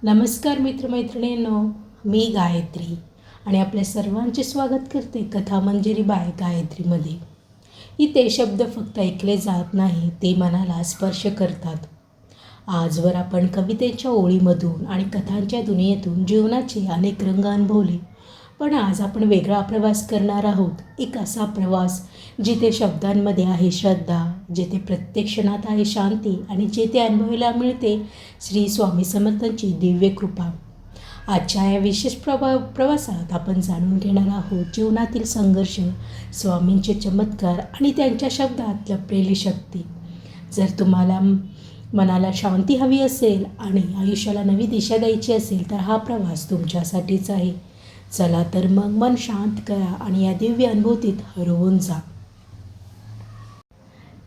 नमस्कार मित्रमैत्रिणींनो, मी गायत्री आणि आपल्या सर्वांचे स्वागत करते कथा मंजिरी बाय गायत्रीमध्ये. इथे शब्द फक्त ऐकले जात नाही, ते मनाला स्पर्श करतात. आजवर आपण कवितेच्या ओळीमधून आणि कथांच्या दुनियेतून जीवनाचे अनेक रंग अनुभवले, पण आज आपण वेगळा प्रवास करणार आहोत. एक असा प्रवास जिथे शब्दांमध्ये आहे श्रद्धा, जिथे प्रत्येक क्षणात आहे शांती आणि जिथे अनुभवायला मिळते श्री स्वामी समर्थांची दिव्य कृपा. आजच्या या विशेष प्रवासात आपण जाणून घेणार आहोत जीवनातील संघर्ष, स्वामींचे चमत्कार आणि त्यांच्या शब्दात लपलेली शक्ती. जर तुम्हाला मनाला शांती हवी असेल आणि आयुष्याला नवी दिशा द्यायची असेल तर हा प्रवास तुमच्यासाठीच आहे. चला तर मग मन शांत करा आणि या दिव्य अनुभूतीत हरवून जा.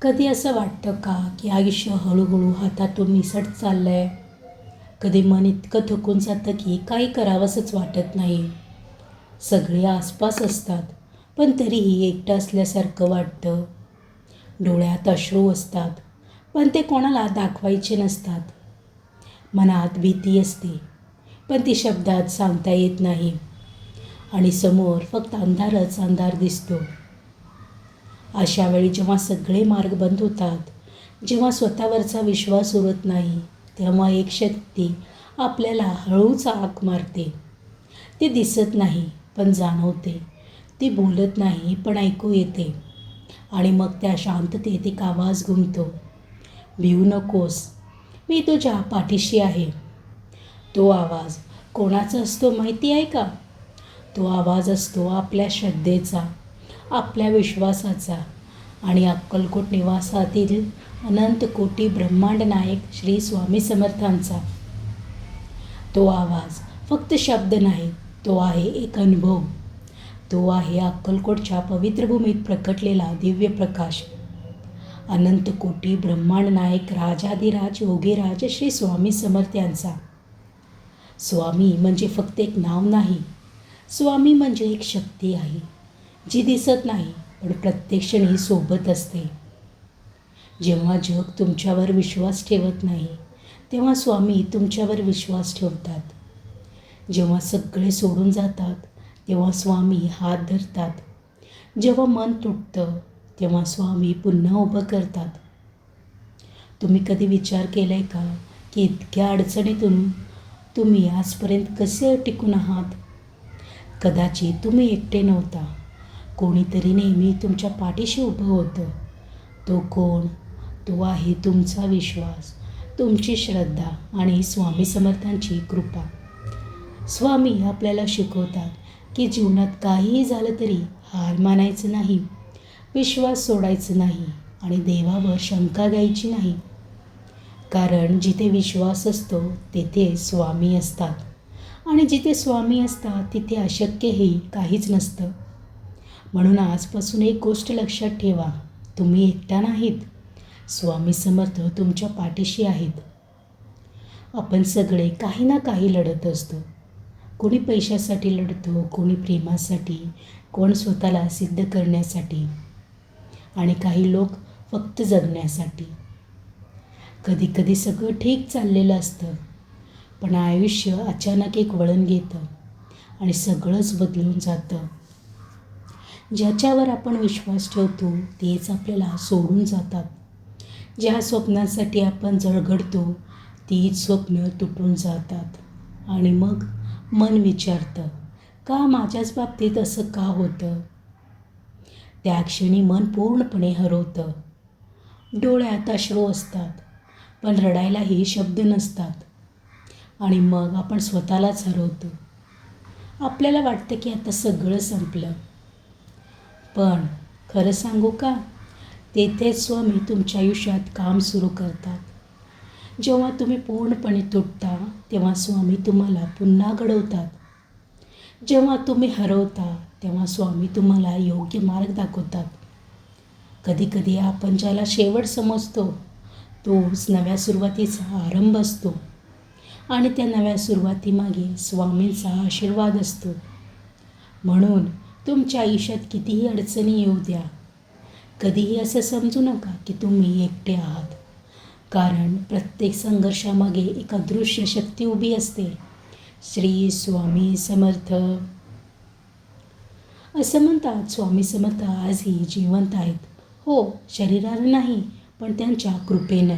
कधी असं वाटतं का की आयुष्य हळूहळू हातातून निसटत चाललंय? कधी मन इतकं थकून जातं की काही करावंसंच वाटत नाही. सगळे आसपास असतात पण तरीही एकटं असल्यासारखं वाटतं. डोळ्यात अश्रू असतात पण ते कोणाला दाखवायचे नसतात. मनात भीती असते पण ती शब्दात सांगता येत नाही आणि समोर फक्त अंधारच अंधार दिसतो. अशा वेळी जेव्हा सगळे मार्ग बंद होतात, जेव्हा स्वतःवरचा विश्वास उरत नाही, तेव्हा एक शक्ती आपल्याला हळूच हाक मारते. ती दिसत नाही पण जाणवते. ती बोलत नाही पण ऐकू येते आणि मग त्या शांततेत एक आवाज घुमतो. भिवू नकोस, मी तुझ्या पाठीशी आहे. तो आवाज कोणाचा असतो माहिती आहे का? तो आवाज असतो आपल्या श्रद्धेचा, आपल्या विश्वासाचा आणि अक्कलकोट निवासातील अनंत कोटी ब्रह्मांड नायक श्री स्वामी समर्थांचा. तो आवाज फक्त शब्द नाही, तो आहे एक अनुभव. तो आहे अक्कलकोटच्या पवित्र भूमीत प्रकटलेला दिव्य प्रकाश. अनंत कोटी ब्रह्मांड नायक राजाधिराज योगीराज श्री स्वामी समर्थ यांचा. स्वामी म्हणजे फक्त एक नाव नाही, स्वामी म्हणजे एक शक्ती आहे जी दिसत नाही पण प्रत्येक क्षणी सोबत असते. जेव्हा जग तुमच्यावर विश्वास ठेवत नाही तेव्हा स्वामी तुमच्यावर विश्वास ठेवतात. जेव्हा सगळे सोडून जातात तेव्हा स्वामी हात धरतात. जेव्हा मन तुटतं तेव्हा स्वामी पुन्हा उभं करतात. तुम्ही कधी विचार केलाय का की इतक्या अडचणीतून तुम्ही आजपर्यंत कसे टिकून आहात? कदाचित तुम्ही एकटे नव्हता, कोणीतरी नेहमी तुमच्या पाठीशी उभं होतं. तो कोण? तो आहे तुमचा विश्वास, तुमची श्रद्धा आणि स्वामी समर्थांची कृपा. स्वामी आपल्याला शिकवतात की जीवनात काहीही झालं तरी हार मानायचं नाही, विश्वास सोडायचं नाही आणि देवावर शंका घ्यायची नाही. कारण जिथे विश्वास असतो तेथे स्वामी असतात आणि जिथे स्वामी असतात तिथे अशक्यही काहीच नसतं. म्हणून आजपासून एक गोष्ट लक्षात ठेवा, तुम्ही एकटा नाहीत. स्वामी समर्थ तुमच्या पाठीशी आहेत. आपण सगळे काही ना काही लढत असतो. कोणी पैशासाठी लढतो, कोणी प्रेमासाठी, कोण स्वतःला सिद्ध करण्यासाठी आणि काही लोक फक्त जगण्यासाठी. कधी कधी सगळं ठीक चाललेलं असतं पण आयुष्य अचानक एक वळण घेतं आणि सगळंच बदलून जातं. ज्याच्यावर आपण विश्वास ठेवतो तेच आपल्याला सोडून जातात. ज्या स्वप्नांसाठी आपण झळगडतो तीच स्वप्न तुटून जातात आणि मग मन विचारतं, का माझ्याच बाबतीत असं का होतं? त्या क्षणी मन पूर्णपणे हरवतं. डोळ्यात अश्रू असतात पण रडायलाही शब्द नसतात आणि मग आपण स्वतःलाच हरवतो. आपल्याला वाटतं की आता सगळं संपलं. पण खरं सांगू का, तेथेच स्वामी तुमच्या आयुष्यात काम सुरू करतात. जेव्हा तुम्ही पूर्णपणे तुटता तेव्हा स्वामी तुम्हाला पुन्हा घडवतात. जेव्हा तुम्ही हरवता तेव्हा स्वामी तुम्हाला योग्य मार्ग दाखवतात. कधी कधी आपण ज्याला शेवट समजतो तोच नव्या सुरुवातीचा आरंभ असतो आणि त्या नव्या सुरुवातीमागे स्वामींचा आशीर्वाद असतो. म्हणून तुमच्या आयुष्यात कितीही अडचणी येऊ द्या, कधीही असं समजू नका की तुम्ही एकटे आहात. कारण प्रत्येक संघर्षामागे एक अदृश्य शक्ती उभी असते. श्री स्वामी समर्थ. असं म्हणतात स्वामी समर्थ आजही जिवंत आहेत. हो, शरीराने नाही, पण त्यांच्या कृपेनं.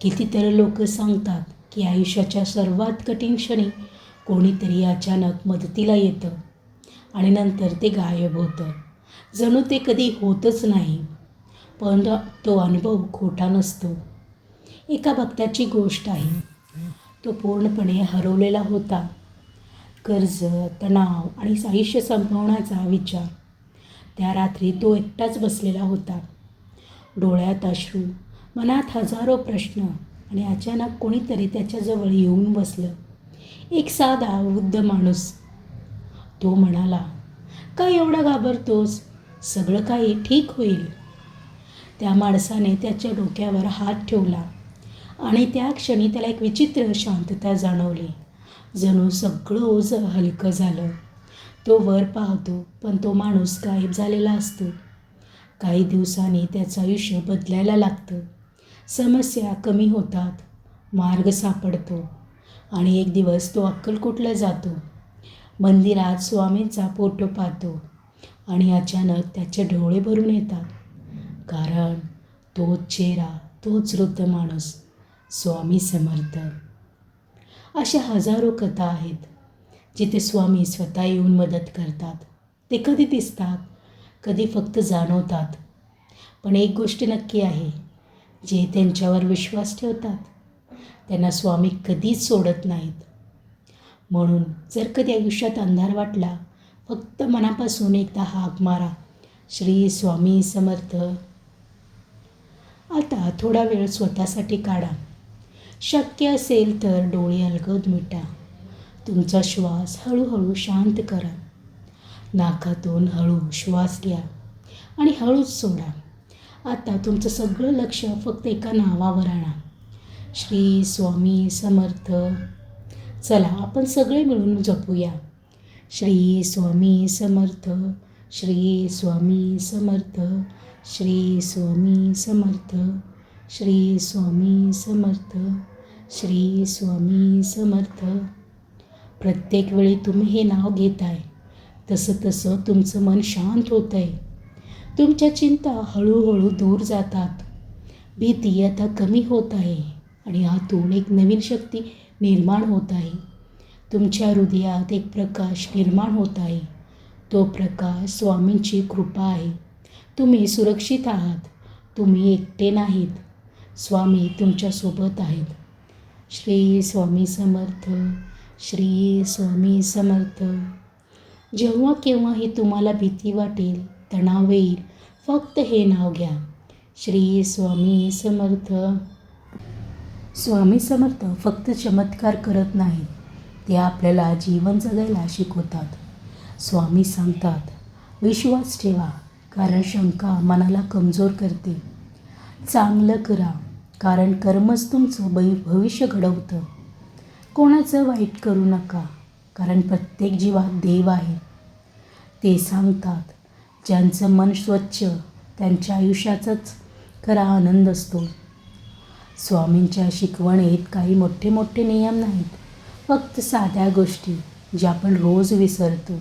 कितीतरी लोक सांगतात की आयुष्याच्या सर्वात कठीण क्षणी कोणीतरी अचानक मदतीला येतं आणि नंतर ते गायब होतं. जणू ते कधी होतच नाही. पण तो अनुभव खोटा नसतो. एका भक्ताची गोष्ट आहे. तो पूर्णपणे हरवलेला होता. कर्ज, तणाव आणि आयुष्य संपवण्याचा विचार. त्या रात्री तो एकटाच बसलेला होता. डोळ्यात अश्रू, मनात हजारो प्रश्न आणि अचानक कोणीतरी त्याच्याजवळ येऊन बसलं. एक साधा वृद्ध माणूस. तो म्हणाला, "काय एवढा घाबरतोस? सगळं काही ठीक होईल." त्या माणसाने त्याच्या डोक्यावर हात ठेवला आणि त्या क्षणी त्याला एक विचित्र शांतता जाणवली. जणू सगळं ओझं हलकं झालं. तो वर पाहतो, पण तो माणूस गायब झालेला असतो. काही दिवसांनी त्याचं आयुष्य बदलायला लागतं. समस्या कमी होतात, मार्ग सापडतो आणि एक दिवस तो अक्कलकोटला जातो. मंदिरात स्वामींचा फोटो पाहतो आणि अचानक त्याचे डोळे भरून येतात. कारण तोच चेहरा, तोच वृद्ध माणूस, स्वामी समर्थ. अशा हजारो कथा आहेत जिथे स्वामी स्वतः येऊन मदत करतात. ते कधी दिसतात, कधी फक्त जाणवतात. पण एक गोष्ट नक्की आहे, जे त्यांच्यावर विश्वास ठेवतात त्यांना स्वामी कधीच सोडत नाहीत. म्हणून जर कधी आयुष्यात अंधार वाटला, फक्त मनापासून एकदा हाक मारा, श्री स्वामी समर्थ. आता थोडा वेळ स्वतःसाठी काढा. शक्य असेल तर डोळे अलगद मिटा. तुमचा श्वास हळूहळू शांत करा. नाकातून हळू श्वास घ्या आणि हळूच सोडा. आता तुमचं सगळं लक्ष फक्त एका नावावर आणा, श्री स्वामी समर्थ. चला आपण सगळे मिळून जपूया. श्री स्वामी समर्थ, श्री स्वामी समर्थ, श्री स्वामी समर्थ, श्री स्वामी समर्थ, श्री स्वामी समर्थ. प्रत्येक वेळी तुम्ही हे नाव घेताय तसं तसं तुमचं मन शांत होतं आहे. तुमच्या चिंता हळूहळू दूर जातात. भीती आता कमी होत आहे आणि आतून एक नवीन शक्ती निर्माण होत आहे. तुमच्या हृदयात एक प्रकाश निर्माण होत आहे. तो प्रकाश स्वामींची कृपा आहे. तुम्ही सुरक्षित आहात. तुम्ही एकटे नाहीत. स्वामी तुमच्यासोबत आहेत. श्री स्वामी समर्थ, श्री स्वामी समर्थ. जेव्हा केव्हाही तुम्हाला भीती वाटेल, तणाव येईल, फक्त हे नाव घ्या, श्री स्वामी समर्थ. स्वामी समर्थ फक्त चमत्कार करत नाहीत, ते आपल्याला जीवन जगायला शिकवतात. स्वामी सांगतात, विश्वास ठेवा, कारण शंका मनाला कमजोर करते. चांगलं करा, कारण कर्मच तुमचं भविष्य घडवतं. कोणाचं वाईट करू नका, कारण प्रत्येक जीवात देव आहे. ते सांगतात, ज्यांचं मन स्वच्छ त्यांच्या आयुष्याचाच खरा आनंद असतो. स्वामींच्या शिकवणीत काही मोठे मोठे नियम नाहीत, फक्त साध्या गोष्टी ज्या आपण रोज विसरतो.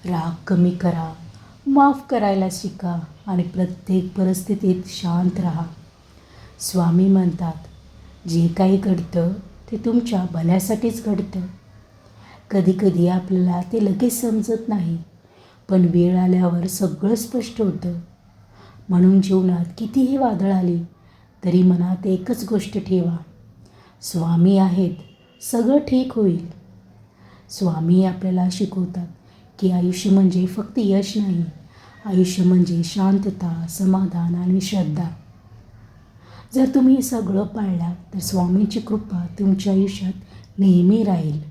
राग कमी करा, माफ करायला शिका आणि प्रत्येक परिस्थितीत शांत राहा. स्वामी म्हणतात, जे काही घडतं ते तुमच्या भल्यासाठीच घडतं. कधीकधी आपल्याला ते लगेच समजत नाही, पण वेळ आल्यावर सगळं स्पष्ट होतं. म्हणून जीवनात कितीही वादळ आली तरी मनात एकच गोष्ट ठेवा, स्वामी आहेत, सगळं ठीक होईल. स्वामी आपल्याला शिकवतात की आयुष्य म्हणजे फक्त यश नाही, आयुष्य म्हणजे शांतता, समाधान आणि श्रद्धा. जर तुम्ही हे सगळं पाळलं तर स्वामींची कृपा तुमच्या आयुष्यात नेहमी राहील.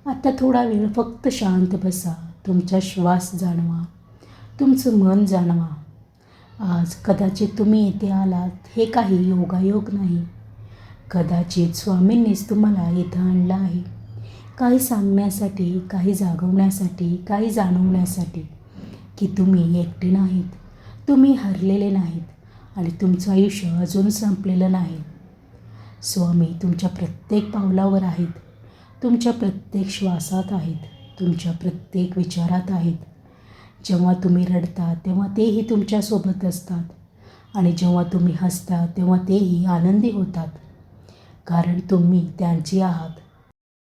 आता थोडा वेळ फक्त शांत बसा. तुमचा श्वास जाणवा, तुमचं मन जाणवा. आज कदाचित तुम्ही इथे आलात हे काही योगायोग नाही. कदाचित स्वामींनीच तुम्हाला इथं आणलं आहे, काही सांगण्यासाठी, काही जागवण्यासाठी, काही जाणवण्यासाठी की तुम्ही एकटे नाहीत, तुम्ही हरलेले नाहीत आणि तुमचं आयुष्य अजून संपलेलं नाही. स्वामी तुमच्या प्रत्येक पावलावर आहेत, तुमच्या प्रत्येक श्वासात आहेत, तुमच्या प्रत्येक विचारात आहेत. जेव्हा तुम्ही रडता तेव्हा तेही तुमच्यासोबत असतात आणि जेव्हा तुम्ही हसता तेव्हा तेही आनंदी होतात, कारण तुम्ही त्यांचे आहात.